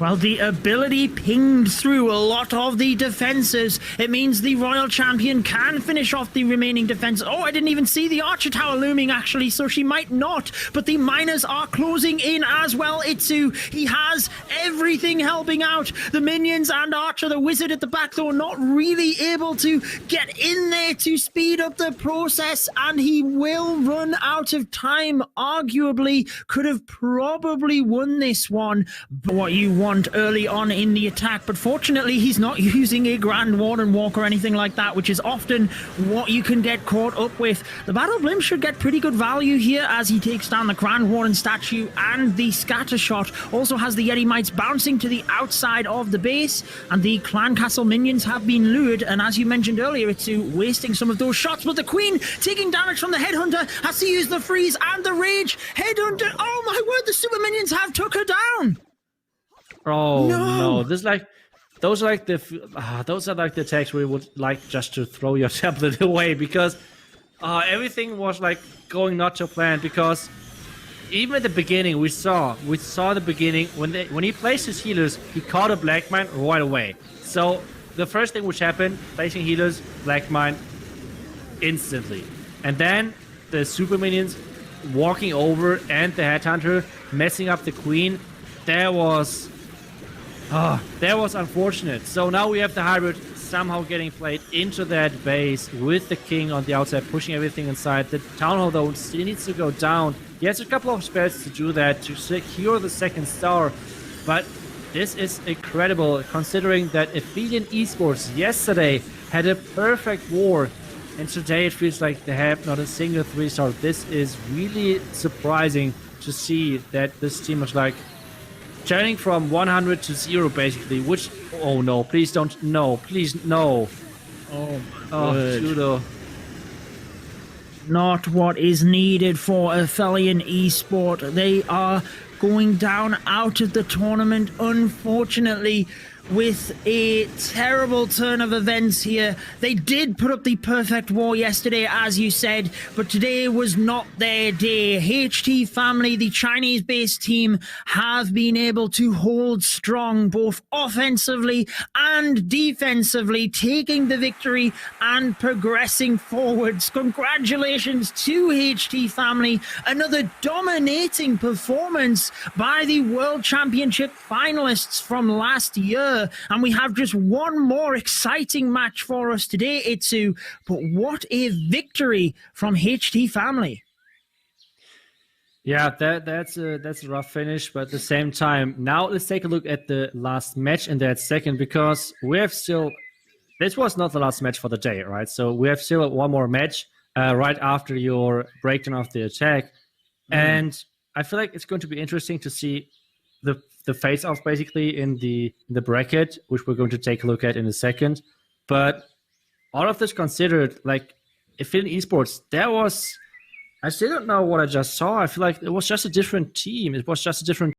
Well, the ability pinged through a lot of the defenses. It means the Royal Champion can finish off the remaining defenses. Oh, I didn't even see the Archer Tower looming, actually, so she might not. But the miners are closing in as well, Itsu. He has everything helping out. The minions and Archer, the wizard at the back, though, not really able to get in there to speed up the process, and he will run out of time. Arguably, could have probably won this one. But what you want want early on in the attack, but fortunately he's not using a Grand Warden Walk or anything like that, which is often what you can get caught up with. The Battle Blimp should get pretty good value here as he takes down the Grand Warden statue, and the Scatter Shot also has the Yeti Mites bouncing to the outside of the base, and the Clan Castle minions have been lured, and as you mentioned earlier, it's wasting some of those shots, but the Queen taking damage from the Headhunter has to use the freeze and the rage. Headhunter, oh my word, the super minions have took her down. Oh no, this like those are like the attacks where you would like just to throw your tablet away, because everything was like going not to plan. Because even at the beginning we saw the beginning when he placed his healers, he caught a Black Mine right away. So the first thing which happened, placing healers, Black Mine instantly, and then the super minions walking over and the Headhunter messing up the Queen. That was unfortunate. So now we have the hybrid somehow getting played into that base with the King on the outside, pushing everything inside. The Town Hall though still needs to go down. He has a couple of spells to do that, to secure the second star, but this is incredible considering that Aphelion Esports yesterday had a perfect war, and today it feels like they have not a single 3-star. This is really surprising to see that this team is like turning from 100 to 0 basically, which, oh no, please don't, no, please, no. Oh, Judo. Not what is needed for Aphelion Esport. They are going down out of the tournament, unfortunately, with a terrible turn of events here. They did put up the perfect war yesterday, as you said, but today was not their day. HT Family, the Chinese-based team, have been able to hold strong, both offensively and defensively, taking the victory and progressing forwards. Congratulations to HT Family. Another dominating performance by the World Championship finalists from last year. And we have just one more exciting match for us today, Itsu. But what a victory from HT Family. Yeah, that's a rough finish, but at the same time, now let's take a look at the last match in that second, because we have still, this was not the last match for the day, right? So we have still one more match right after your breakdown of the attack. And I feel like it's going to be interesting to see the face-off basically in the bracket, which we're going to take a look at in a second. But all of this considered, like, Aphelion Esports, I still don't know what I just saw. I feel like it was just a different team. It was just a different